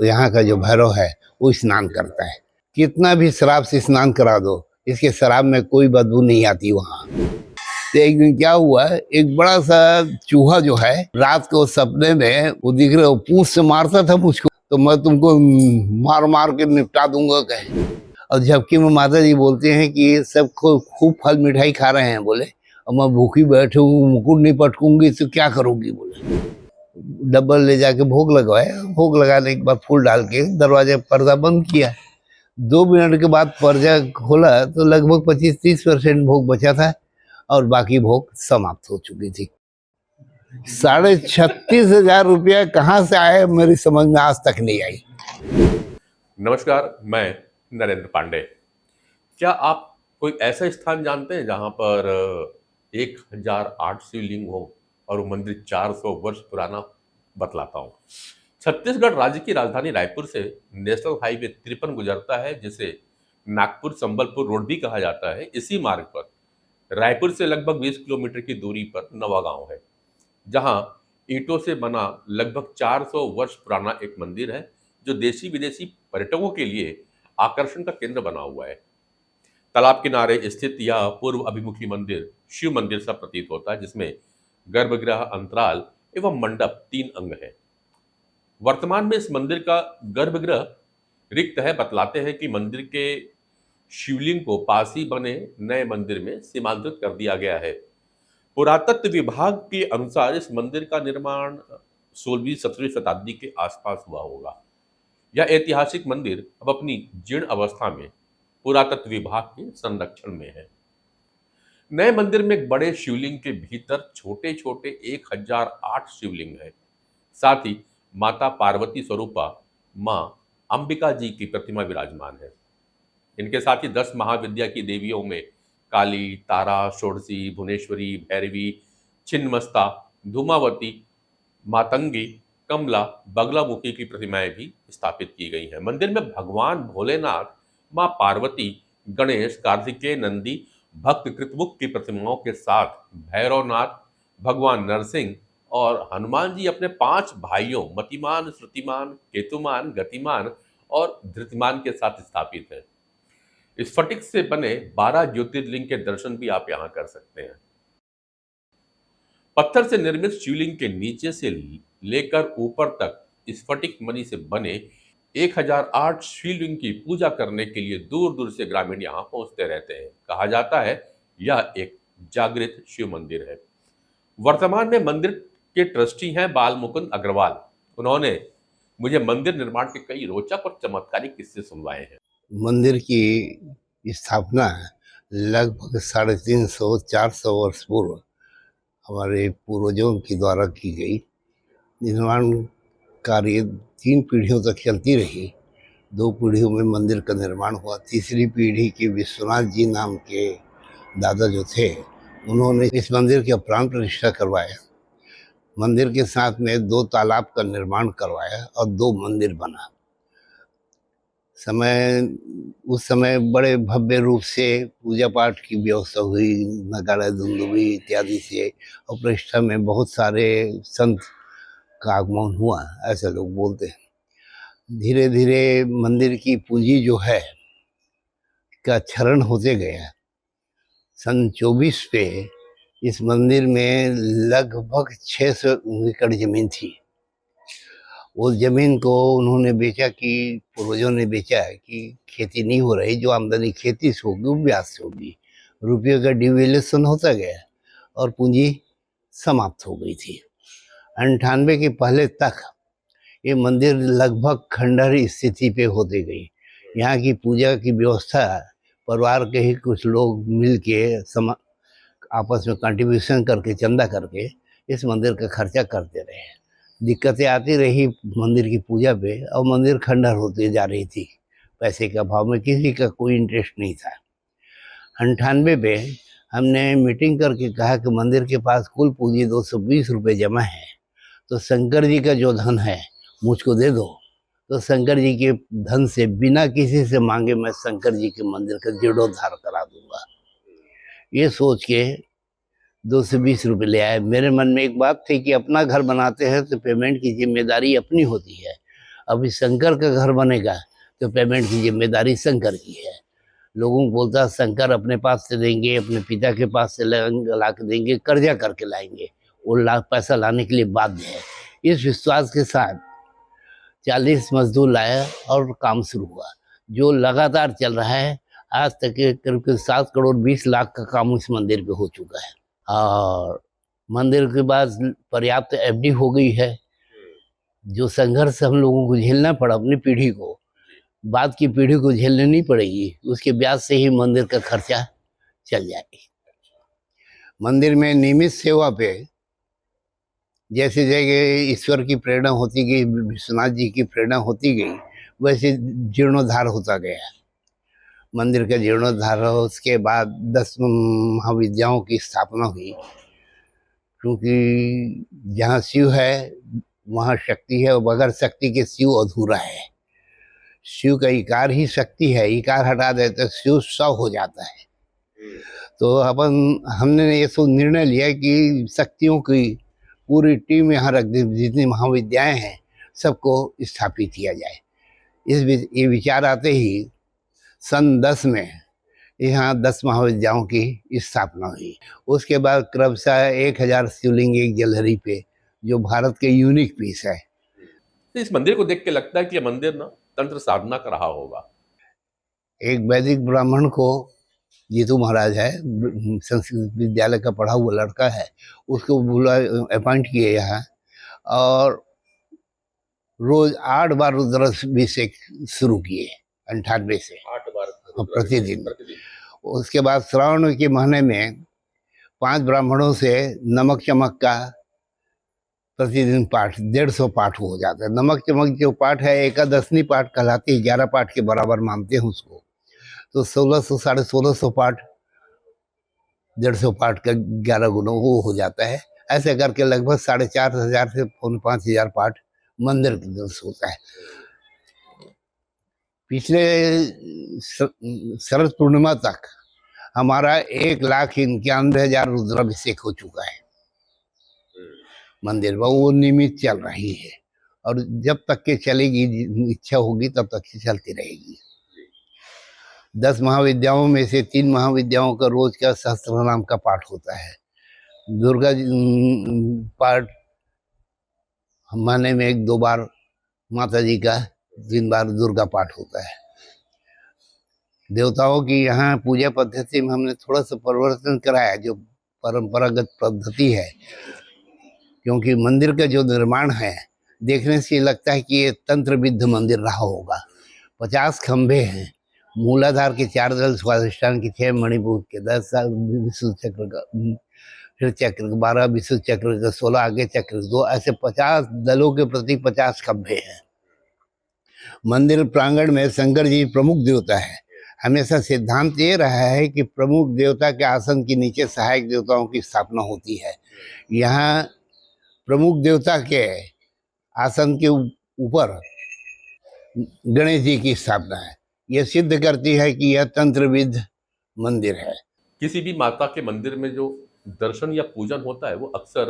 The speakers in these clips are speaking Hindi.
यहाँ का जो भैरव है वो स्नान करता है। कितना भी शराब से स्नान करा दो, इसके शराब में कोई बदबू नहीं आती वहाँ। तो एक दिन क्या हुआ, एक बड़ा सा चूहा जो है रात को सपने में वो दिख रहा, पूंछ से मारता था मुझको, तो मैं तुमको मार मार के निपटा दूंगा कहे। और जबकि मैं माता जी बोलते हैं कि सब खूब फल मिठाई खा रहे हैं, बोले और मैं भूखी बैठे हूँ, मुकुट नहीं पटकूंगी तो क्या करूंगी। बोले डब्बल ले जाके भोग लगवाया, भोग लगाने के बाद फूल डाल के दरवाजे पर्दा बंद किया। 2 मिनट के बाद पर्दा खोला तो लगभग 25-30% भोग बचा था और बाकी भोग समाप्त हो चुकी थी। 36,500 रुपया कहाँ से आए मेरी समझ में आज तक नहीं आई। नमस्कार, मैं नरेंद्र पांडे। क्या आप कोई ऐसा स्थान जानते हैं जहां पर 1008 शिवलिंग हो और वो मंदिर 400 वर्ष पुराना बतलाता हूँ। छत्तीसगढ़ राज्य की राजधानी रायपुर से नेशनल हाईवे 53 गुजरता है, जिसे नागपुर संबलपुर रोड भी कहा जाता है। इसी मार्ग पर रायपुर से लगभग 20 किलोमीटर की दूरी पर नवागांव है, जहां ईंटों से बना लगभग 400 वर्ष पुराना एक मंदिर है, जो देशी विदेशी पर्यटकों के लिए आकर्षण का केंद्र बना हुआ है। तालाब किनारे स्थित यह पूर्व अभिमुखी मंदिर शिव मंदिर सा प्रतीत होता है, जिसमें गर्भगृह, अंतराल एवं मंडप 3 अंग है। वर्तमान में इस मंदिर का गर्भगृह रिक्त है। बतलाते हैं कि मंदिर के शिवलिंग को पास ही बने नए मंदिर में सीमांतरित कर दिया गया है। पुरातत्व विभाग के अनुसार इस मंदिर का निर्माण 16वीं-17वीं शताब्दी के आसपास हुआ होगा। यह ऐतिहासिक मंदिर अब अपनी जीर्ण अवस्था में पुरातत्व विभाग के संरक्षण में है। नए मंदिर में एक बड़े शिवलिंग के भीतर छोटे छोटे 1008 शिवलिंग है। साथ ही माता पार्वती स्वरूपा मां अंबिका जी की प्रतिमा विराजमान है। इनके साथ ही 10 महाविद्या की देवियों में काली, तारा, षोडशी, भुवनेश्वरी, भैरवी, छिन्नमस्ता, धूमावती, मातंगी, कमला, बगलामुखी की प्रतिमाएं भी स्थापित की गई हैं। मंदिर में भगवान भोलेनाथ, मां पार्वती, गणेश, कार्तिकेय, नंदी, भक्त कृतमुख की प्रतिमाओं के साथ भैरवनाथ, भगवान नरसिंह और हनुमान जी अपने 5 भाइयों मतिमान, श्रुतिमान, केतुमान, गतिमान और धृतिमान के साथ स्थापित है। स्फटिक से बने 12 ज्योतिर्लिंग के दर्शन भी आप यहाँ कर सकते हैं। पत्थर से निर्मित शिवलिंग के नीचे से लेकर ऊपर तक स्फटिक मणि से बने 1008 शिवलिंग की पूजा करने के लिए दूर दूर से ग्रामीण यहाँ पहुंचते रहते हैं। कहा जाता है यह एक जागृत शिव मंदिर है। वर्तमान में मंदिर के ट्रस्टी हैं बाल मुकुंद अग्रवाल। उन्होंने मुझे मंदिर निर्माण के कई रोचक और चमत्कारिक किस्से सुनवाए हैं। मंदिर की स्थापना लगभग 350-400 वर्ष पूर्व हमारे पूर्वजों के द्वारा की गई। निर्माण कार्य 3 पीढ़ियों तक चलती रही। 2 पीढ़ियों में मंदिर का निर्माण हुआ। तीसरी पीढ़ी के विश्वनाथ जी नाम के दादा जो थे, उन्होंने इस मंदिर का प्राण प्रतिष्ठा करवाया। मंदिर के साथ में 2 तालाब का निर्माण करवाया और 2 मंदिर बना। उस समय बड़े भव्य रूप से पूजा पाठ की व्यवस्था हुई, नगाड़ा, दुंदुभी इत्यादि से, और प्रतिष्ठा में बहुत सारे संत का आगमन हुआ, ऐसे लोग बोलते हैं। धीरे धीरे मंदिर की पूंजी जो है का क्षरण होते गया। सन 24 पे इस मंदिर में लगभग 600 एकड़ जमीन थी। उस जमीन को उन्होंने बेचा कि पूर्वजों ने बेचा है कि खेती नहीं हो रही, जो आमदनी खेती से होगी वो ब्याज से होगी। रुपये का डिवेल्यूशन होता गया और पूंजी समाप्त हो गई थी। 98 के पहले तक ये मंदिर लगभग खंडहर स्थिति पे होते गई। यहाँ की पूजा की व्यवस्था परिवार के ही कुछ लोग मिल के आपस में कंट्रीब्यूशन करके, चंदा करके इस मंदिर का खर्चा करते रहे। दिक्कतें आती रही मंदिर की पूजा पे और मंदिर खंडहर होती जा रही थी। पैसे के अभाव में किसी का कोई इंटरेस्ट नहीं था। 98 पे हमने मीटिंग करके कहा कि मंदिर के पास कुल पूंजी 220 रुपये जमा है, तो शंकर जी का जो धन है मुझको दे दो। तो शंकर जी के धन से बिना किसी से मांगे मैं शंकर जी के मंदिर का जीर्णोद्धार करा दूंगा। ये सोच के 220 रुपये ले आए। मेरे मन में एक बात थी कि अपना घर बनाते हैं तो पेमेंट की जिम्मेदारी अपनी होती है। अभी शंकर का घर बनेगा तो पेमेंट की जिम्मेदारी शंकर की है। लोगों को बोलता है शंकर अपने पास से देंगे, अपने पिता के पास से ला के देंगे, कर्जा करके लाएंगे, वो पैसा लाने के लिए बाध्य है। इस विश्वास के साथ 40 मजदूर लाया और काम शुरू हुआ, जो लगातार चल रहा है। आज तक के करीब 7 करोड़ 20 लाख का काम इस मंदिर पे हो चुका है। और मंदिर के बाद पर्याप्त एफडी हो गई है। जो संघर्ष हम लोगों को झेलना पड़ा अपनी पीढ़ी को, बाद की पीढ़ी को झेलनी नहीं पड़ेगी, उसके ब्याज से ही मंदिर का खर्चा चल जाएगी। मंदिर में नियमित सेवा पे जैसे जैसे ईश्वर की प्रेरणा होती गई, विश्वनाथ जी की प्रेरणा होती गई, वैसे जीर्णोद्धार होता गया। मंदिर का जीर्णोद्धार हो, उसके बाद 10 महाविद्याओं की स्थापना हुई, क्योंकि जहाँ शिव है वहाँ शक्ति है, और बगैर शक्ति के शिव अधूरा है। शिव का इकार ही शक्ति है, इकार हटा दे तो शिव सौ हो जाता है। तो हमने ये सब निर्णय लिया कि शक्तियों की पूरी टीम यहाँ रख दी, जितनी महाविद्याएं हैं सबको स्थापित किया जाए। ये विचार आते ही सन 10 में यहाँ 10 महाविद्याओं की स्थापना हुई। उसके बाद क्रमशः 1000 शिवलिंग एक जलहरी पे, जो भारत के यूनिक पीस है। तो इस मंदिर को देख के लगता है कि यह मंदिर ना तंत्र साधना का रहा होगा। एक वैदिक ब्राह्मण को, जीतू महाराज है, संस्कृत विद्यालय का पढ़ा हुआ लड़का है, उसको बुला अपॉइंट किए यहाँ, और रोज 8 बार रुद्राभिषेक शुरू किए 98 से 8 बार प्रतिदिन। उसके बाद श्रावण के महीने में 5 ब्राह्मणों से नमक चमक का प्रतिदिन पाठ 150 पाठ हो जाता है। नमक चमक जो पाठ है एकादशनी पाठ कहलाती है, 11 पाठ के बराबर मानते हैं उसको। तो 1600 1650 पाठ, 150 पाठ का 11 गुना वो हो जाता है। ऐसे करके लगभग 4500 से 5000 पाठ मंदिर के दिवस होता है। पिछले शरद पूर्णिमा तक हमारा 1,91,000 रुद्राभिषेक हो चुका है मंदिर में, वो नियमित चल रही है, और जब तक के चलेगी, इच्छा होगी तब तक से चलती रहेगी। 10 महाविद्याओं में से 3 महाविद्याओं का रोज का सहस्त्र नाम का पाठ होता है। दुर्गा पाठ महीने में 1-2 बार माता जी का, 3 बार दुर्गा पाठ होता है। देवताओं की यहाँ पूजा पद्धति में हमने थोड़ा सा परिवर्तन कराया, जो परंपरागत पद्धति है, क्योंकि मंदिर का जो निर्माण है देखने से लगता है कि ये तंत्रविद्ध मंदिर रहा होगा। 50 खंभे हैं, मूलाधार के 4 दल, स्वाधिष्ठान के 6, मणिपुर के 10, विशुद्ध चक्र का, फिर चक्र का 12, विशुद्ध चक्र का 16, आगे चक्र 2, ऐसे 50 दलों के प्रति 50 खंभे हैं। मंदिर प्रांगण में शंकर जी प्रमुख देवता है। हमेशा सिद्धांत ये रहा है कि प्रमुख देवता के आसन के नीचे सहायक देवताओं की स्थापना होती है। यहाँ प्रमुख देवता के आसन के ऊपर गणेश जी की स्थापना है। यह सिद्ध करती है कि यह तंत्रविद मंदिर है। किसी भी माता के मंदिर में जो दर्शन या पूजन होता है वो अक्सर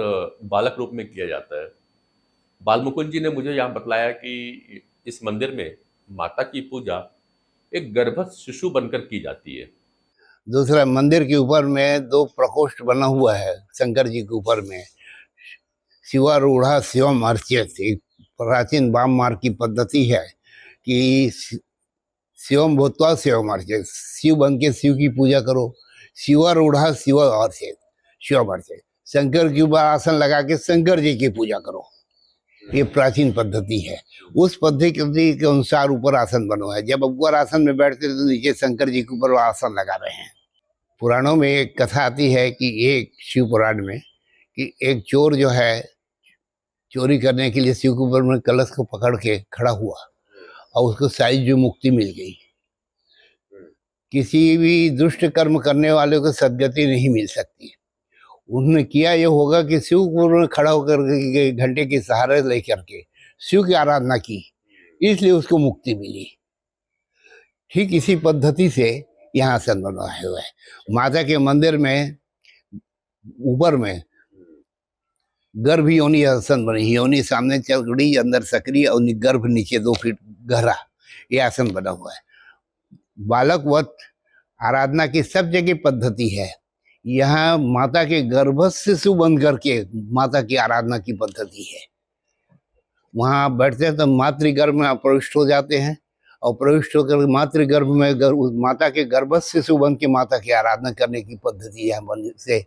बालक रूप में किया जाता है। बालमुकुंद जी ने मुझे यहाँ बतलाया कि इस मंदिर में माता की पूजा एक गर्भस्थ शिशु बनकर की जाती है। दूसरा, मंदिर के ऊपर में 2 प्रकोष्ठ बना हुआ है। शंकर जी के ऊपर में शिवारूढ़ा शिवम अर्चित, एक प्राचीन वाम मार्ग की पद्धति है कि शिवम भूतवा शिवम अर्चित, शिव बन के शिव की पूजा करो। शिवारूढ़ा शिव अर्चित, शिवम अर्चित, शंकर के ऊपर आसन लगा के शंकर जी की पूजा करो। ये प्राचीन पद्धति है। उस पद्धति के अनुसार ऊपर आसन बना है। जब ऊपर आसन में बैठते तो नीचे शंकर जी के ऊपर आसन लगा रहे हैं। पुराणों में एक कथा आती है कि एक शिव पुराण में कि एक चोर जो है चोरी करने के लिए शिव के ऊपर में कलश को पकड़ के खड़ा हुआ और उसको सारी जो मुक्ति मिल गई। किसी भी दुष्ट कर्म करने वाले को सदगति नहीं मिल सकती। उन्होंने किया ये होगा कि शिव को खड़ा होकर के घंटे के सहारे लेकर के शिव की आराधना की, इसलिए उसको मुक्ति मिली। ठीक इसी पद्धति से यहाँ आसन बना हुआ है। माता के मंदिर में ऊपर में गर्भ योनि आसन बने, योनि सामने चौड़ी, अंदर सक्रिय और गर्भ नीचे 2 फीट गहरा, ये आसन बना हुआ है। बालकवत आराधना की सब जगह पद्धति है। यहाँ माता के गर्भ शिशु बन करके माता की आराधना की पद्धति है। वहाँ बैठते हैं तो मातृगर्भ में प्रविष्ट हो जाते हैं और प्रविष्ट होकर मातृगर्भ में माता के गर्भ शिशु बन के माता की आराधना करने की पद्धति यहाँ बन से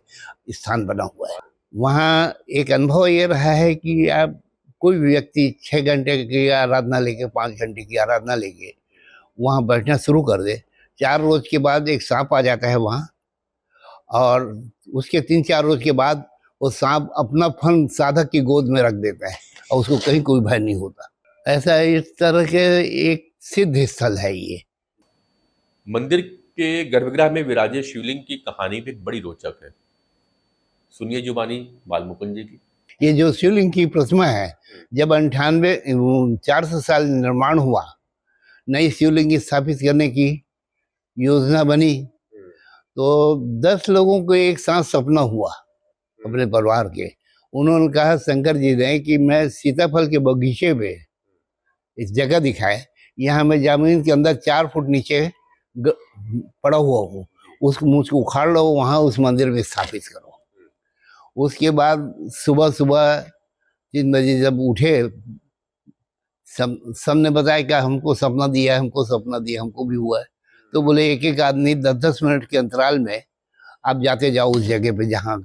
स्थान बना हुआ है। वहाँ एक अनुभव ये रहा है कि आप कोई भी व्यक्ति 6 घंटे की आराधना लेके 5 घंटे की आराधना लेके वहाँ बैठना शुरू कर दे, 4 रोज के बाद एक सांप आ जाता है वहाँ, और उसके 3-4 रोज के बाद वो सांप अपना फन साधक की गोद में रख देता है और उसको कहीं कोई भय नहीं होता। ऐसा इस तरह के एक सिद्ध स्थल है ये। मंदिर के गर्भगृह में विराजे शिवलिंग की कहानी भी बड़ी रोचक है, सुनिए जुबानी बालमुकुंद जी की। ये जो शिवलिंग की प्रतिमा है, जब 400 साल निर्माण हुआ, नई शिवलिंग स्थापित करने की योजना बनी, तो 10 लोगों को एक साथ सपना हुआ अपने परिवार के। उन्होंने कहा शंकर जी ने कि मैं सीताफल के बगीचे पे इस जगह दिखाए, यहाँ मैं जमीन के अंदर 4 फुट नीचे पड़ा हुआ हूँ, उसको मुझको उखाड़ लो, वहाँ उस मंदिर में स्थापित करो। उसके बाद सुबह सुबह 3 बजे जब उठे, सबने बताया कि हमको सपना दिया है, हमको सपना दिया, हमको भी हुआ है। तो बोले एक एक आदमी 10-10 मिनट के अंतराल में आप जाते जाओ उस जगह पे, जहाँ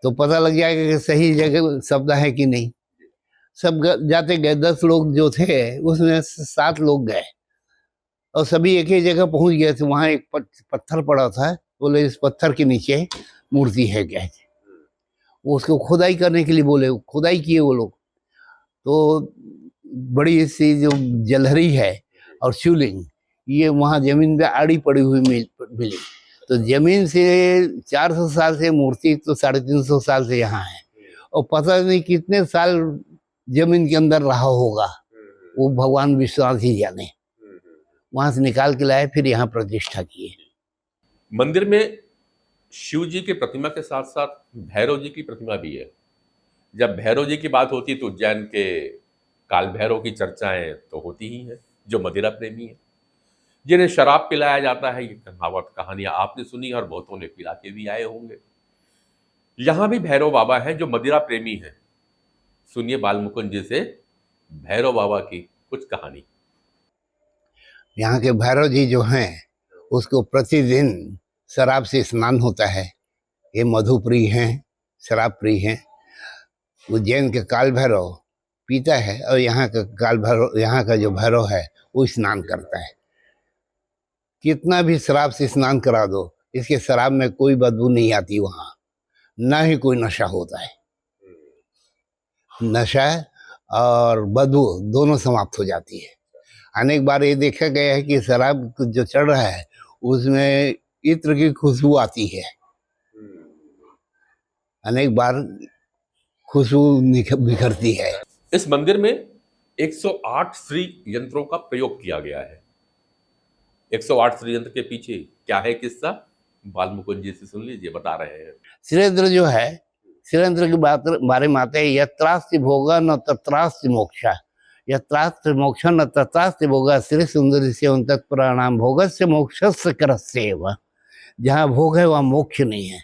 तो पता लग जाएगा कि सही जगह सपना है कि नहीं। सब जाते गए, 10 लोग जो थे उसमें 7 लोग गए और सभी एक ही जगह पहुंच गए थे। वहाँ एक पत्थर पड़ा था, बोले इस पत्थर के नीचे मूर्ति है क्या। उसको खुदाई करने के लिए बोले, खुदाई किए वो लोग, तो बड़ी सी जो जलहरी है और शिवलिंग ये वहाँ जमीन पे आड़ी पड़ी हुई मिली। तो जमीन से 400 साल से मूर्ति तो 350 साल से यहाँ है, और पता नहीं कितने साल जमीन के अंदर रहा होगा, वो भगवान विश्वनाथ ही जाने। वहां से निकाल के लाए, फिर यहाँ प्रतिष्ठा किए। मंदिर में शिव जी की प्रतिमा के साथ साथ भैरव जी की प्रतिमा भी है। जब भैरव जी की बात होती है तो उज्जैन के काल भैरव की चर्चाएं तो होती ही हैं, जो मदिरा प्रेमी है, जिन्हें शराब पिलाया जाता है। ये कहावत कहानियां आपने सुनी और बहुतों ने पिला के भी आए होंगे। यहां भी भैरव बाबा हैं जो मदिरा प्रेमी हैं। सुनिए बालमुकुंद जी से भैरव बाबा की कुछ कहानी। यहाँ के भैरव जी जो हैं, उसको प्रतिदिन शराब से स्नान होता है। ये मधुप्रिय हैं, शराब प्रिय हैं। उज्जैन के काल भैरव पीता है और यहाँ का काल भैरव, यहाँ का जो भैरव है वो स्नान करता है। कितना भी शराब से स्नान करा दो, इसके शराब में कोई बदबू नहीं आती, वहाँ ना ही कोई नशा होता है। नशा और बदबू दोनों समाप्त हो जाती है। अनेक बार ये देखा गया है कि शराब जो चढ़ रहा है उसमें इत्र की खुशबू आती है। अनेक बार खुशबू बिखरती है। इस मंदिर में 108 श्री यंत्रों का प्रयोग किया गया है। 108 श्री यंत्र के पीछे क्या है किस्सा, बालमुकुंद जी से सुन लीजिए, बता रहे हैं। श्रीयंत्र जो है, श्रीयंत्र की बारे में आते हैं, यत्रास्ति भोगा न तत्रास्ति मोक्षा, यत्रास्ति मोक्ष न तत्रास्ति भोगा, श्री सुंदरी से तत्प्राणाम भोगस्य मोक्षस्य करस्येव। जहाँ भोग है वहाँ मोक्ष नहीं है,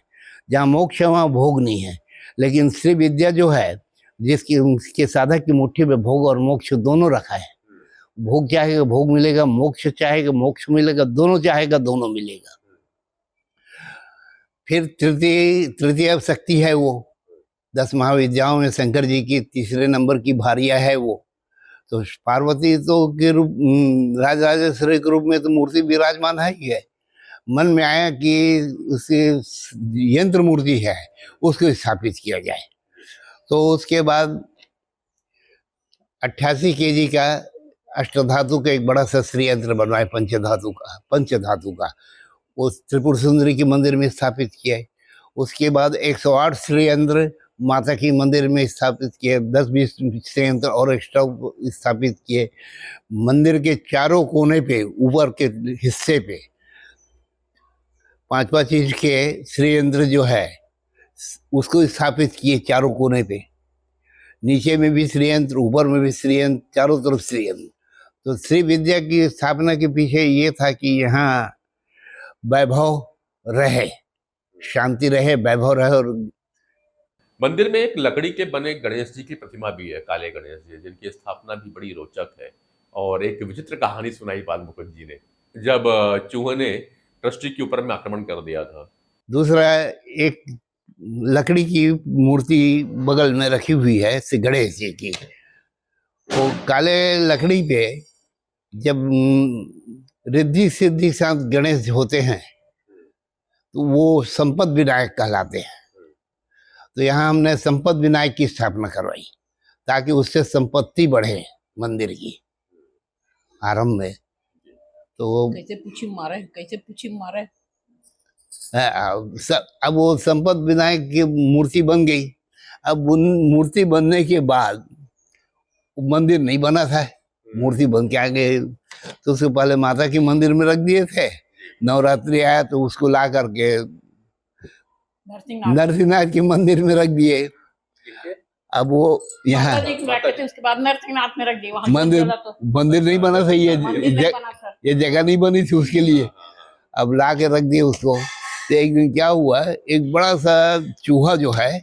जहाँ मोक्ष है वहाँ भोग नहीं है। लेकिन श्री विद्या जो है, जिसकी उसके साधक की मुट्ठी में भोग और मोक्ष दोनों रखा है। भोग चाहेगा भोग मिलेगा, मोक्ष चाहेगा मोक्ष मिलेगा, दोनों चाहेगा दोनों मिलेगा। फिर तृतीय शक्ति है वो, 10 महाविद्याओं में शंकर जी की तीसरे नंबर की भारिया है वो। तो पार्वती तो के रूप, राजराजेश्वरी के रूप में तो मूर्ति विराजमान है ही है। मन में आया कि उसकी यंत्र मूर्ति है, उसको स्थापित किया जाए। तो उसके बाद 88 kg का अष्टधातु का एक बड़ा सा श्री यंत्र बनवाए, पंचधातु का वो त्रिपुर सुंदरी के मंदिर में स्थापित किया है। उसके बाद 108 श्री यंत्र माता की मंदिर में स्थापित किए, 10-20 श्री यंत्र और एक्स्ट्रा स्थापित किए। मंदिर के चारों कोने पे, ऊपर के हिस्से पे 5-5 इंच के श्री यंत्र जो है उसको स्थापित किए चारों कोने पे, नीचे में भी श्रीयंत्र, ऊपर में भी श्रीयंत्र, चारों तरफ श्रीयंत्र। तो श्री विद्या की स्थापना के पीछे ये था कि यहाँ वैभव रहे, शांति रहे, वैभव रहे। और मंदिर में एक लकड़ी के बने गणेश जी की प्रतिमा भी है, काले गणेश जी, जिनकी स्थापना भी बड़ी रोचक है। और एक विचित्र कहानी सुनाई बाल मुकुंद जी ने, जब चूहे ने ट्रस्टी के ऊपर में आक्रमण कर दिया था। दूसरा, एक लकड़ी की मूर्ति बगल में रखी हुई है श्री गणेश जी की। वो काले लकड़ी पे जब रिद्धि सिद्धि साथ गणेश होते हैं तो वो संपद विनायक कहलाते हैं। तो यहाँ हमने संपद विनायक की स्थापना करवाई ताकि उससे संपत्ति बढ़े मंदिर की आरंभ में। तो कैसे पूछी मारे अब वो संपद विनायक की मूर्ति बन गई। अब उन मूर्ति बनने के बाद मंदिर नहीं बना था, मूर्ति बन के आ गए। तो उससे पहले माता की मंदिर में रख दिए थे। नवरात्रि आया तो उसको ला करके नरसिंहनाथ के मंदिर में रख दिए। अब वो यहाँ उसके बाद नरसिंहनाथ में रख दिए। मंदिर नहीं बना था, ये जगह नहीं बनी थी उसके लिए। अब ला के रख दिए उसको। तो एक दिन क्या हुआ, एक बड़ा सा चूहा जो है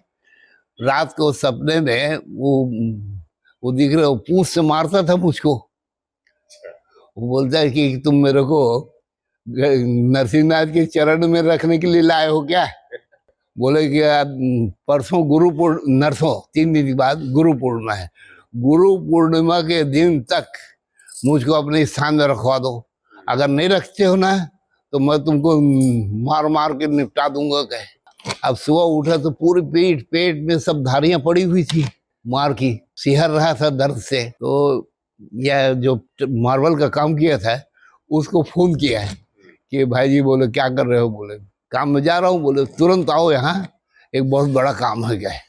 रात को सपने में वो दिख रहा, पूंछ से मारता था मुझको। वो बोलता है कि तुम मेरे को नरसिंहनाथ के चरण में रखने के लिए लाए हो क्या? बोले कि परसों नरसों 3 दिन के बाद गुरु पूर्णिमा है, गुरु पूर्णिमा के दिन तक मुझको अपने स्थान में रखवा दो। अगर नहीं रखते हो ना तो मैं तुमको मार मार के निपटा दूंगा। कहे अब सुबह उठा तो पूरी पेट में सब धारियां पड़ी हुई थी मार की, सिहर रहा था दर्द से। तो यह जो मार्बल का काम किया था उसको फोन किया है कि भाई जी, बोले क्या कर रहे हो? बोले काम में जा रहा हूँ। बोले तुरंत आओ, यहाँ एक बहुत बड़ा काम है। क्या है?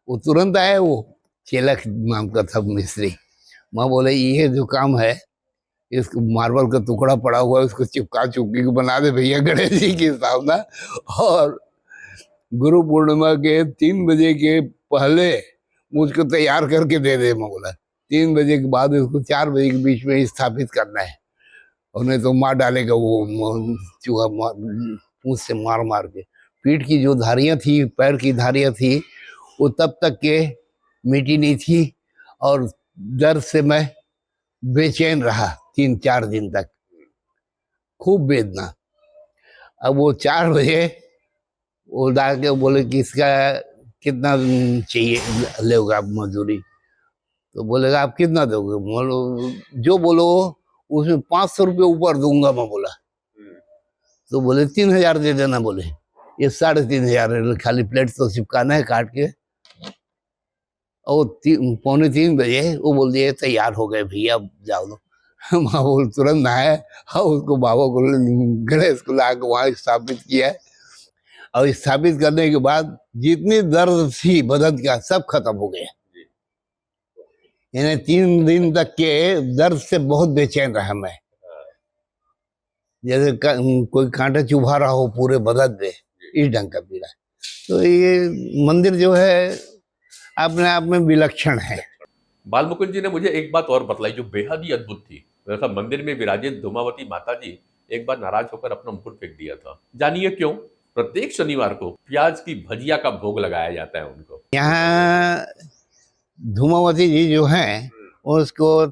वो तुरंत आया। वो चेलक नाम का था मिस्त्री। मैं बोले ये जो काम है, इस मार्बल का टुकड़ा पड़ा हुआ है, उसको चिपका चुपकी को बना दे भैया गणेश जी की स्थापना। और गुरु पूर्णिमा के 3 बजे के पहले मुझको तैयार करके दे दे। मैं बोला 3 बजे के बाद उसको 4 बजे के बीच में स्थापित करना है, और नहीं तो मार डालेगा वो चूहा, पूंछ से मार मार के। पीठ की जो धारियां थी, पैर की धारियां थी, वो तब तक के मिटी नहीं थी। और दर्द से मैं बेचैन रहा 3-4 दिन तक, खूब वेदना। अब वो 4 बजे वो ला के बोले कि इसका कितना चाहिए लोगे आप मजदूरी? तो बोलेगा आप कितना दोगे? बोलो जो बोलो उसमें 500 रुपये ऊपर दूंगा। मैं बोला तो बोले 3000 दे देना। बोले ये 3500 खाली प्लेट तो चिपकाना है काट के। और 2:45 बजे वो बोल दिए तैयार हो गए भैया, अब जाओ दो। माँ बोल तुरंत आए और उसको बाबा को गणेश को ला के वहाँ स्थापित किया। और स्थापित करने के बाद जितनी दर्द थी बदन का सब खत्म हो गया। यानी 3 दिन तक के दर्द से बहुत बेचैन रहा मैं, जैसे कोई कांटा चुभा रहा हो पूरे बदन में, इस ढंग का पीड़ा। तो ये मंदिर जो है अपने आप में विलक्षण है। बाल मुकुंद जी ने मुझे एक बात और बतलाई जो बेहद ही अद्भुत थी। दरअसल मंदिर में विराजित धूमावती माता जी एक बार नाराज होकर अपना मुकुट फेंक दिया था। जानिए क्यों? प्रत्येक शनिवार को प्याज की भजिया का भोग लगाया जाता है उनको। यहाँ धूमावती जी जो हैं उसको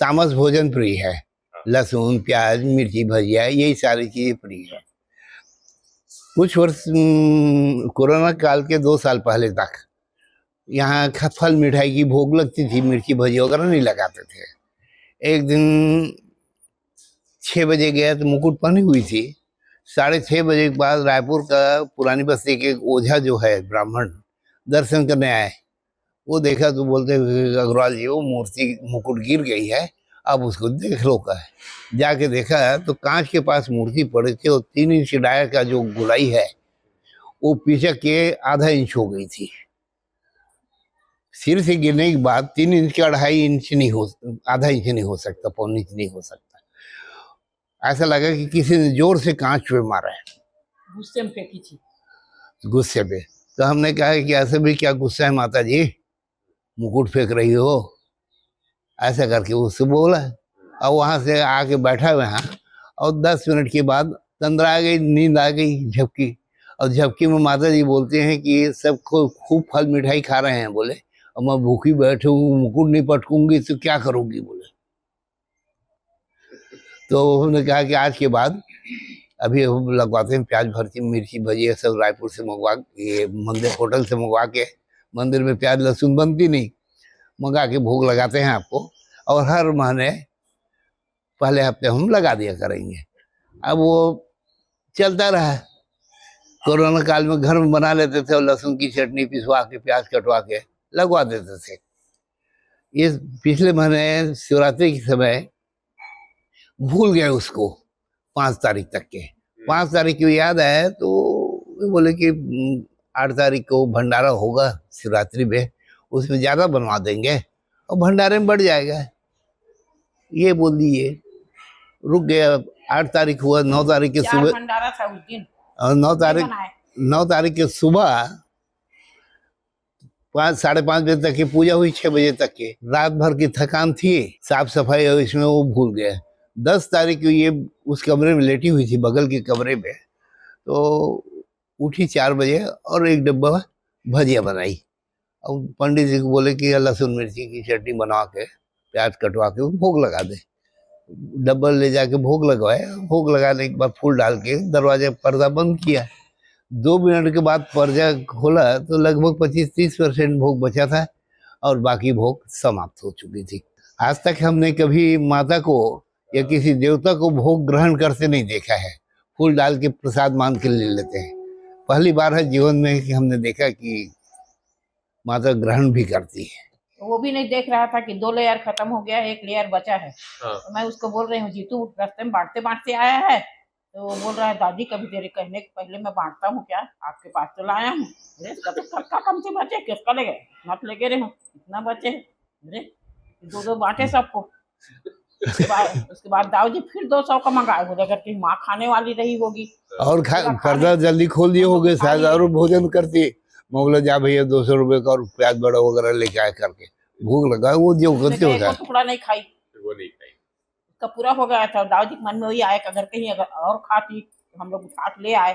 तामस भोजन प्रिय है, लहसुन प्याज मिर्ची भजिया यही सारी चीजें प्रिय है। कुछ वर्ष कोरोना काल के 2 साल पहले तक यहाँ फल मिठाई की भोग लगती थी, मिर्ची भजिया वगैरह नहीं लगाते थे। एक दिन 6 बजे गया तो मुकुट पहनी हुई थी। 6:30 बजे के बाद रायपुर का पुरानी बस्ती के ओझा जो है ब्राह्मण दर्शन करने आए। वो देखा तो बोलते अग्रवाल जी वो मूर्ति मुकुट गिर गई है, अब उसको देख लो का है। जाके देखा तो कांच के पास मूर्ति पड़ी थी और 3 इंच डायर का जो गुलाई है वो पीछे के आधा इंच हो गई थी। सिर से गिरने के बाद 3 इंच का 2.5 इंच नहीं हो, आधा इंच नहीं हो सकता, 1.25 इंच नहीं हो सकता। ऐसा लगा कि किसी ने जोर से कांच पे मारा है। गुस्से में फेंकी थी। गुस्से पे। तो हमने कहा कि ऐसे भी क्या गुस्सा है माता जी, मुकुट फेंक रही हो, ऐसा करके उससे बोला। और वहां से आके बैठा हुए हैं, और 10 मिनट के बाद तंद्रा आ गई, नींद आ गई, झपकी। और झपकी में माता जी बोलते हैं कि ये सब खूब फल मिठाई खा रहे हैं बोले, और मैं भूखी बैठी हूँ, मुकुट नहीं पटकूंगी तो क्या करूंगी बोले। तो उन्होंने कहा कि आज के बाद अभी हम लगवाते हैं प्याज भरती मिर्ची भजिया सब रायपुर से मंगवा, ये मंदिर होटल से मंगवा के। मंदिर में प्याज लहसुन बनती नहीं, मंगा के भोग लगाते हैं आपको, और हर महीने पहले हफ्ते हम लगा दिया करेंगे। अब वो चलता रहा। कोरोना काल में घर में बना लेते थे, और लहसुन की चटनी पिसवा के प्याज कटवा के लगवा देते थे। इस पिछले महीने शिवरात्रि के समय भूल गए उसको, 5 तारीख तक के। 5 तारीख की याद है तो बोले कि 8 तारीख को भंडारा होगा शिवरात्रि में, उसमें ज़्यादा बनवा देंगे और भंडारे में बढ़ जाएगा, ये बोल दिए। रुक गया। 8 तारीख हुआ, 9 तारीख के 4 सुबह, भंडारा था उस दिन, और 9 तारीख बनाए। 9 तारीख के सुबह 5 साढ़े 5 बजे तक की पूजा हुई, 6 बजे तक की। रात भर की थकान थी, साफ सफाई और इसमें वो भूल गया। 10 तारीख को ये उस कमरे में लेटी हुई थी, बगल के कमरे में, तो उठी 4 बजे और एक डब्बा भजिया बनाई, और पंडित जी को बोले कि लहसुन मिर्ची की चटनी बना के प्याज कटवा के भोग लगा दे। डब्बा ले जाके भोग लगवाए। भोग लगाने के बाद फूल डाल के दरवाजे पर्दा बंद किया। 2 मिनट के बाद पर्दा खोला तो लगभग 25-30% भोग बचा था, और बाकी भोग समाप्त हो चुकी थी। आज तक हमने कभी माता को या किसी देवता को भोग ग्रहण करते नहीं देखा है। फूल डाल के प्रसाद मान के ले लेते हैं। पहली बार है जीवन में कि हमने देखा कि माता ग्रहण भी करती है। तो वो भी नहीं देख रहा था कि 2 लेयर खत्म हो गया, 1 लेयर बचा है। तो मैं उसको बोल रही हूँ, जीतू रास्ते में बांटते बांटते आया है। तो वो बोल रहा है, दादी कभी तेरे कहने के पहले मैं बांटता हूँ क्या, आपके पास तो लाया हूँ। अरे इसका तो खर्चा कम से बचे, किसका ले गए, मत लेके रहे हूँ, इतना बचे। अरे 2-2 बांटे सबको। उसके बाद दाऊ जी फिर 200 का मंगाए, बोले अगर तेरी माँ खाने वाली रही होगी और पर्दा जल्दी खोल दिए होगे शायद, और भोजन करती। मैं बोला जा भैया 200 रुपए का और प्याज बड़ा वगैरह लेके आए करके भूख लगा। वो जो करते होता है, टुकड़ा नहीं खाई, वो नहीं खाई, उसका पूरा हो गया था। दाऊ जी के मन में वही आया कि अगर कहीं अगर और खाती तो हम लोग साथ ले आए।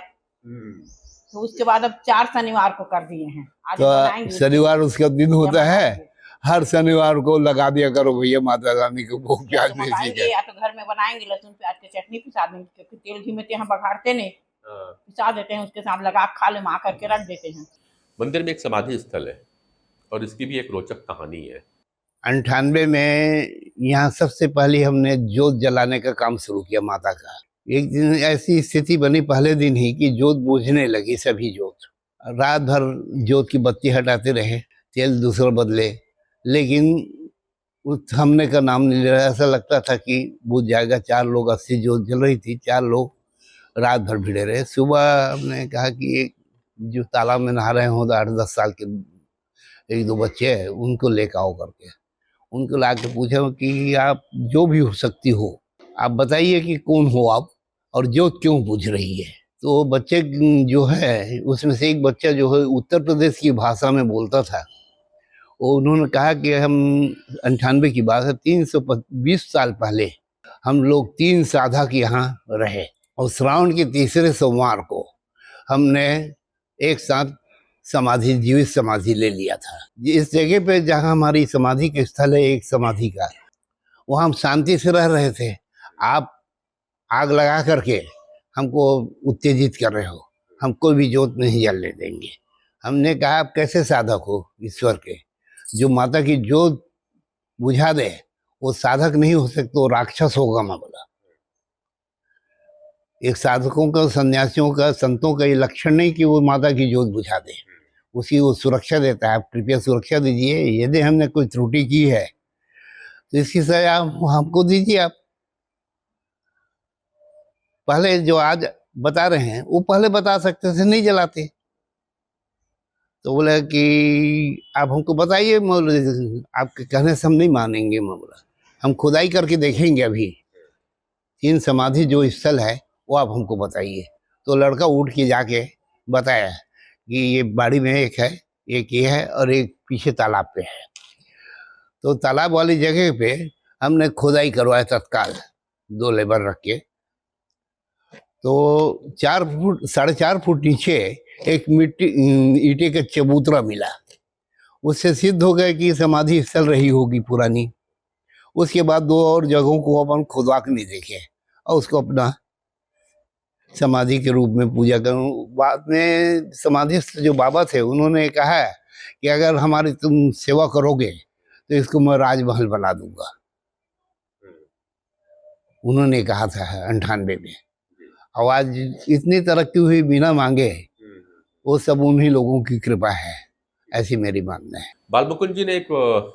तो उसके बाद अब 4 शनिवार को कर दिए हैं। आज बनाएंगे। तो शनिवार उसका दिन होता है, हर शनिवार को लगा दिया करो भैया माता रानी को भोग प्याज मिर्ची का। या तो घर में बनाएंगे लहसुन प्याज की चटनी पिसा देंगे, क्योंकि तेल घी में तो यहाँ बघाड़ते नहीं, पिसा देते हैं, उसके साथ लगा खा ले माँ करके रख देते हैं। मंदिर में एक समाधि स्थल है और इसकी भी एक रोचक कहानी है। 98 में यहाँ सबसे पहले हमने जोत जलाने का काम शुरू किया माता का। एक दिन ऐसी स्थिति बनी पहले दिन ही कि जोत बुझने लगी, सभी जोत। रात भर जोत की बत्ती हटाते रहे, तेल दूसरा बदले, लेकिन उस थमने का नाम नहीं ले रहा। ऐसा लगता था कि बुझ जाएगा। 4 लोग 80 जोत जल रही थी, 4 लोग रात भर भिड़े रहे। सुबह हमने कहा कि एक जो तालाब में नहा रहे हों 8-10 साल के 1-2 बच्चे हैं, उनको लेकर आओ करके। उनको ला के पूछा कि आप जो भी हो सकती हो, आप बताइए कि कौन हो आप और जोत क्यों बुझ रही है। तो बच्चे जो है उसमें से एक बच्चा जो है उत्तर प्रदेश की भाषा में बोलता था। वो उन्होंने कहा कि हम 98 की बात है, 320 साल पहले हम लोग 3 साधक यहाँ रहे, और श्रावण के तीसरे सोमवार को हमने एक साथ समाधि, जीवित समाधि ले लिया था। इस जगह पे जहाँ हमारी समाधि का स्थल है, एक समाधि का, वहाँ हम शांति से रह रहे थे। आप आग लगा करके हमको उत्तेजित कर रहे हो, हम कोई भी जोत नहीं जलने देंगे। हमने कहा आप कैसे साधक हो ईश्वर के, जो माता की जोत बुझा दे वो साधक नहीं हो सकता, वो राक्षस होगा। मैं बोला एक साधकों का, सन्यासियों का, संतों का ये लक्षण नहीं कि वो माता की जोत बुझा दे, उसकी वो सुरक्षा देता है। आप कृपया सुरक्षा दीजिए, यदि हमने कोई त्रुटि की है तो इसकी सजा हमको दीजिए। आप पहले जो आज बता रहे हैं वो पहले बता सकते थे, नहीं जलाते। तो बोला कि आप हमको बताइए, आपके कहने से हम नहीं मानेंगे। मैं बोला हम खुदाई करके देखेंगे, अभी 3 समाधि जो स्थल है वो आप हमको बताइए। तो लड़का उठ के जाके बताया कि ये बाड़ी में एक है, एक ये है और एक पीछे तालाब पे है। तो तालाब वाली जगह पे हमने खुदाई करवाया तत्काल 2 लेबर रख के। तो 4 फुट 4.5 फुट नीचे एक मिट्टी ईंटे का चबूतरा मिला। उससे सिद्ध हो गया कि समाधि स्थल रही होगी पुरानी। उसके बाद 2 और जगहों को अपन खुदवा के नहीं देखे और उसको अपना समाधि के रूप में पूजा करूं। बाद में समाधिस्थ जो बाबा थे उन्होंने कहा कि अगर हमारी तुम सेवा करोगे तो इसको मैं राजमहल बना दूंगा। उन्होंने कहा था 98 में। और आज इतनी तरक्की हुई बिना मांगे, वो सब उन्हीं लोगों की कृपा है, ऐसी मेरी मानना है। बाल मुकुंद जी ने एक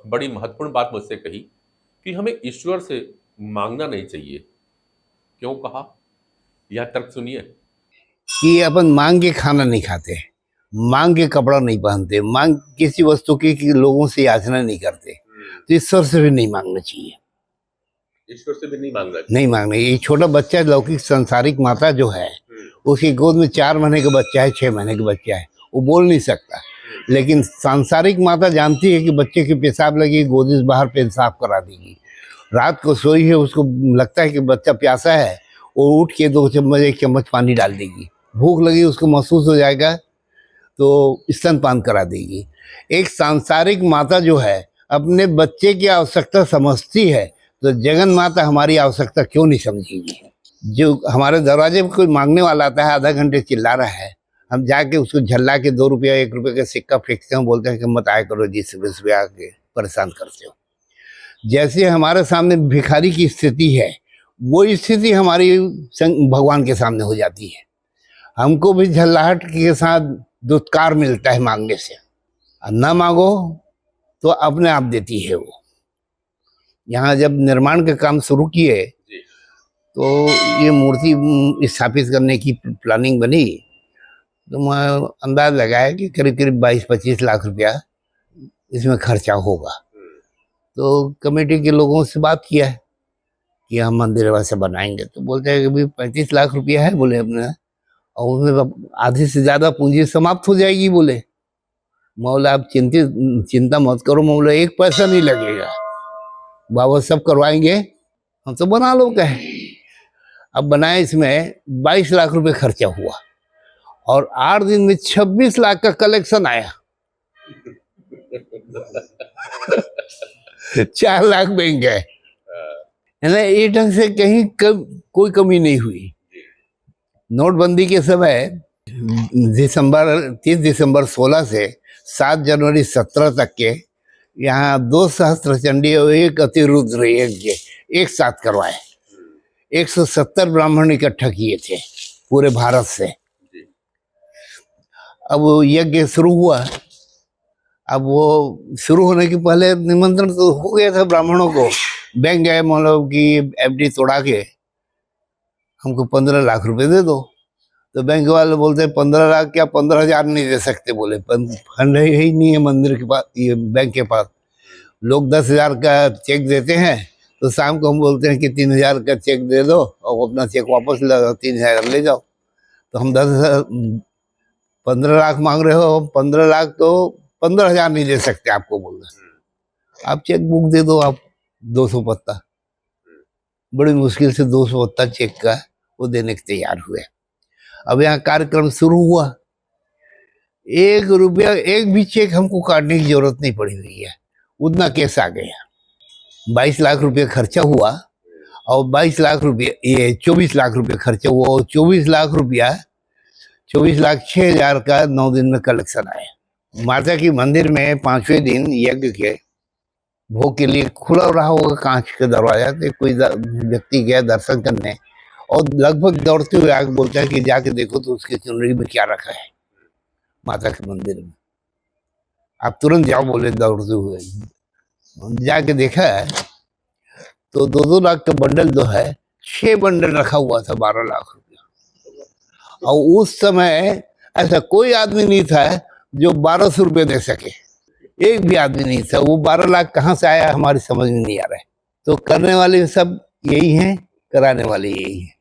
बड़ी महत्वपूर्ण बात मुझसे कही कि हमें ईश्वर से मांगना नहीं चाहिए। क्यों कहा? यह तर्क सुनिए। कि अपन मांग के खाना नहीं खाते, मांग के कपड़ा नहीं पहनते, मांग किसी वस्तु की कि लोगों से याचना नहीं करते, तो ईश्वर से भी नहीं मांगना चाहिए। ईश्वर से भी नहीं मांगना नहीं मांगना। ये छोटा बच्चा लौकिक संसारिक माता जो है, उसकी गोद में 4 महीने का बच्चा है, 6 महीने का बच्चा है, वो बोल नहीं सकता। लेकिन सांसारिक माता जानती है कि बच्चे की पेशाब लगी, गोदी से बाहर पेशाब करा देगी। रात को सोई है, उसको लगता है कि बच्चा प्यासा है, वो उठ के 2 चम्मच 1 चम्मच पानी डाल देगी। भूख लगी उसको महसूस हो जाएगा तो स्तनपान करा देगी। एक सांसारिक माता जो है अपने बच्चे की आवश्यकता समझती है, तो जगन माता हमारी आवश्यकता क्यों नहीं समझेगी। जो हमारे दरवाजे पर कोई मांगने वाला आता है, आधा घंटे चिल्ला रहा है, हम जाके उसको झल्ला के 2 रुपया 1 रुपये का सिक्का फेंकते हैं, बोलते हैं कि मत आया करो जी, सुबह सुबह आके परेशान करते हो। जैसे हमारे सामने भिखारी की स्थिति है, वो स्थिति हमारी भगवान के सामने हो जाती है। हमको भी झल्लाहट के साथ दुत्कार मिलता है मांगने से। ना मांगो तो अपने आप देती है वो। यहाँ जब निर्माण का काम शुरू किए तो ये मूर्ति स्थापित करने की प्लानिंग बनी, तो मैं अंदाज लगाया कि करीब करीब 22-25 लाख रुपया इसमें खर्चा होगा। तो कमेटी के लोगों से बात किया है कि हम मंदिर वैसे बनाएंगे, तो बोलते हैं कि भाई 35 लाख रुपया है बोले अपने, और उसमें आधी से ज़्यादा पूंजी समाप्त हो जाएगी बोले। मौला आप चिंता मत करो मौला, 1 पैसा नहीं लगेगा, बाबा सब करवाएंगे, हम तो बना लो कहे। अब बनाए, इसमें 22 लाख रुपए खर्चा हुआ और 8 दिन में 26 लाख का कलेक्शन आया। 4 लाख बैंक गए। ये ढंग से कहीं कोई कमी नहीं हुई। नोटबंदी के समय 30 दिसंबर 16 से 7 जनवरी 17 तक के यहाँ 2 सहस्त्र चंडी और 1 अतिरुद्र यज्ञ एक साथ करवाए। 170 ब्राह्मण इकट्ठा किए थे पूरे भारत से। अब वो यज्ञ शुरू हुआ। अब वो शुरू होने के पहले निमंत्रण तो हो गया था ब्राह्मणों को। बैंक गए, मतलब कि एफडी तोड़ा के हमको 15 लाख रुपए दे दो। तो बैंक वाले बोलते 15 लाख क्या, 15,000 नहीं दे सकते बोले, फंड ही नहीं है मंदिर के पास, ये बैंक के पास। लोग 10,000 का चेक देते हैं, तो शाम को हम बोलते हैं कि 3,000 का चेक दे दो और अपना चेक वापस ले जाओ, 3,000 ले जाओ। तो हम 15 लाख मांग रहे हो, 15 लाख तो 15,000 नहीं दे सकते आपको बोल रहे। आप चेक बुक दे दो, आप 200 पत्ता। बड़ी मुश्किल से 200 पत्ता चेक का वो देने के तैयार हुए। अब यहाँ कार्यक्रम शुरू हुआ। 1 रुपया, एक भी चेक हमको काटने की जरूरत नहीं पड़ी हुई है, उतना केस आ गया। 22 लाख रुपये खर्चा हुआ और 22 लाख रुपये, ये 24 लाख रुपये खर्चा हुआ और 24 लाख रुपया, 24,06,000 का 9 दिन में कलेक्शन आया। माता की मंदिर में 5वें दिन यज्ञ के भोग के लिए खुला रहा होगा कांच का दरवाजा। तो कोई व्यक्ति गया दर्शन करने और लगभग दौड़ते हुए आगे बोलता है कि जाके देखो तो उसके चुनरी में क्या रखा है माता के मंदिर में। आप तुरंत जाओ बोले दौड़ते हुए। जाके देखा है तो 2-2 लाख का बंडल जो है, 6 बंडल रखा हुआ था 12 लाख रुपया। और उस समय ऐसा कोई आदमी नहीं था जो 1,200 रुपये दे सके, एक भी आदमी नहीं था। वो 12 लाख कहाँ से आया हमारी समझ में नहीं आ रहा है। तो करने वाले सब यही हैं, कराने वाले यही हैं।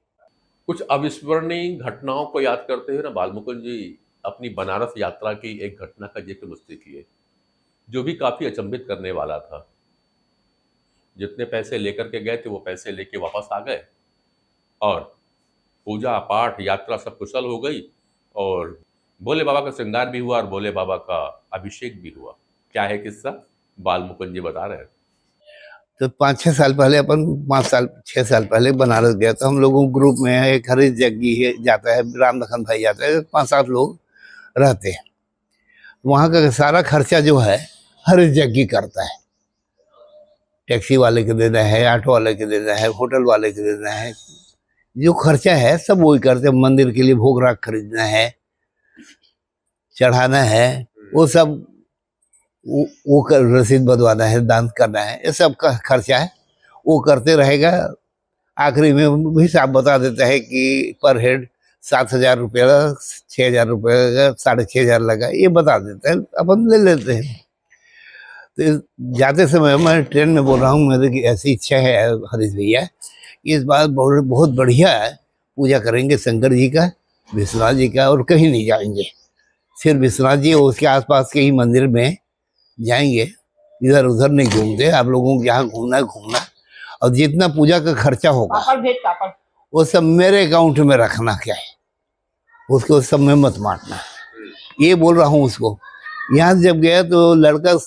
कुछ अविस्मरणीय घटनाओं को याद करते हुए ना बाल मुकुंद जी, अपनी बनारस यात्रा की एक घटना का जिक्र मुझसे किए, जो भी काफ़ी अचंभित करने वाला था। जितने पैसे लेकर के गए थे वो पैसे लेके वापस आ गए और पूजा पाठ यात्रा सब कुशल हो गई और भोले बाबा का श्रृंगार भी हुआ और भोले बाबा का अभिषेक भी हुआ। क्या है किस्सा, बाल मुकुंद जी बता रहे हैं। तो 5-6 साल पहले अपन 5-6 साल पहले बनारस गया था। हम लोगों ग्रुप में एक हरीश जग्गी है जाता है, राम लखन भाई जाता है, 5-7 लोग रहते हैं। वहाँ का सारा खर्चा जो है हरीश जग्गी करता है। टैक्सी वाले के देना है, ऑटो वाले के देना है, होटल वाले के देना है, जो खर्चा है सब वही करते हैं। मंदिर के लिए भोग राख खरीदना है, चढ़ाना है, वो सब वो रसीद बंधवाना है, दान करना है, ये सब का खर्चा है, वो करते रहेगा। आखिरी में भी हिसाब बता देता है कि पर हेड 7,000 रुपये लगा, 6,000 रुपये लगा, 6,500 लगा, ये बता देता है, अपन ले लेते हैं। तो जाते समय मैं ट्रेन में बोल रहा हूँ, मेरी ऐसी इच्छा है हरीश भैया, इस बार बहुत बढ़िया पूजा करेंगे शंकर जी का, विश्वनाथ जी का, और कहीं नहीं जाएंगे, सिर्फ विश्वनाथ जी और उसके आसपास के ही मंदिर में जाएंगे, इधर उधर नहीं घूमते। आप लोगों को जहाँ घूमना है घूमना, और जितना पूजा का खर्चा होगा वो सब मेरे अकाउंट में रखना, क्या है उसको सब में मत बांटना, ये बोल रहा हूँ उसको। यहाँ जब गया तो लड़का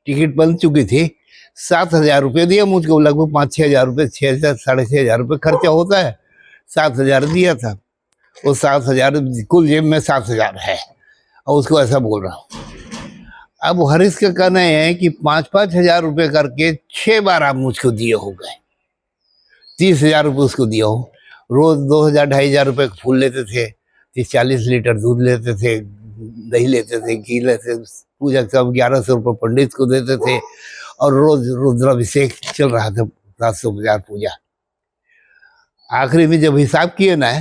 टिकट बन चुकी थी, 7,000 रुपये दिया मुझको, लगभग 5-6 हजार रुपये, 6,000 6,500 रुपये खर्चा होता है, 7,000 दिया था। वो 7,000 कुल जेब में 7,000 है, और उसको ऐसा बोल रहा हूँ। अब हरीश का कहना है कि 5-5 हजार रुपये करके 6 बार आप मुझको दिए हो गए, 30,000 रुपये उसको दिया हो। रोज 2,000-2,500 रुपये का फूल लेते थे, 40 लीटर दूध लेते थे, दही लेते थे, घी लेते, पूजा सब 1,100 रुपये पंडित को देते थे, और रोज रुद्राभिषेक चल रहा था, 750 पूजा। आखिरी में जब हिसाब किए ना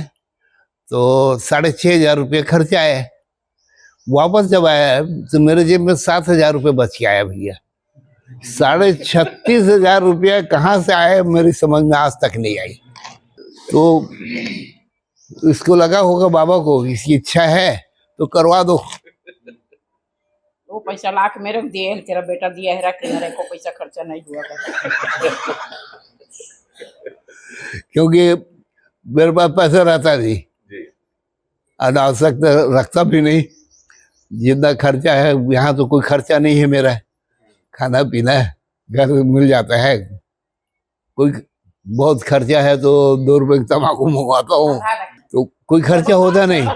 तो 6,500 रुपये खर्चा आए। वापस जब आया तो मेरे जेब में 7,000 रुपये बच के आया भैया। 36,500 रुपया कहाँ से आए मेरी समझ में आज तक नहीं आई। तो इसको लगा होगा बाबा को, इसकी इच्छा है तो करवा दो। वो पैसा लाख में रख दिए, तेरा बेटा दिया है, रख मेरे को पैसा खर्चा नहीं हुआ क्योंकि मेरे पास पैसा रहता नहीं, अनावश्यक रखता भी नहीं। जितना खर्चा है यहाँ तो कोई खर्चा नहीं है मेरा, खाना पीना घर मिल जाता है। कोई बहुत खर्चा है तो 2 रुपए की तम्बाकू मंगवाता हूँ, तो कोई खर्चा होता नहीं,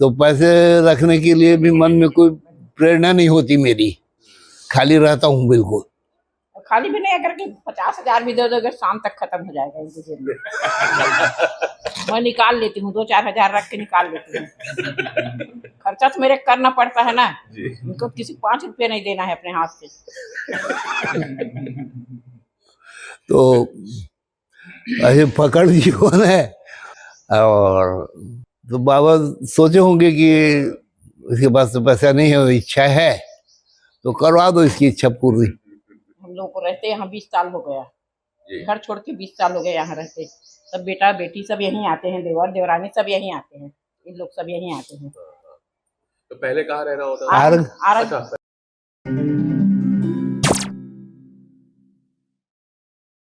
तो पैसे रखने के लिए भी मन में कोई प्रेरणा नहीं होती मेरी, खाली रहता हूँ बिल्कुल। खाली भी नहीं, अगर 50,000 भी दे दो, अगर शाम तक खत्म हो जाएगा इनके जेब में। मैं निकाल लेती हूँ, 2-4 हजार रख के निकाल लेती हूँ। खर्चा तो मेरे करना पड़ता है ना, इनको किसी 5 रुपये नहीं देना है अपने हाथ से। तो ऐसे पकड़ जीवन है। और तो बाबा सोचे होंगे कि इसके पास तो पैसा नहीं है, इच्छा है तो करवा दो इसकी इच्छा पूरी। हम लोग को रहते यहाँ 20 साल हो गया, घर छोड़ के 20 साल हो गए यहाँ रहते। सब बेटा बेटी सब यहीं आते हैं, देवर देवरानी सब यहीं आते हैं, इन लोग सब यहीं आते हैं। तो पहले कहाँ रहना होता था? आरग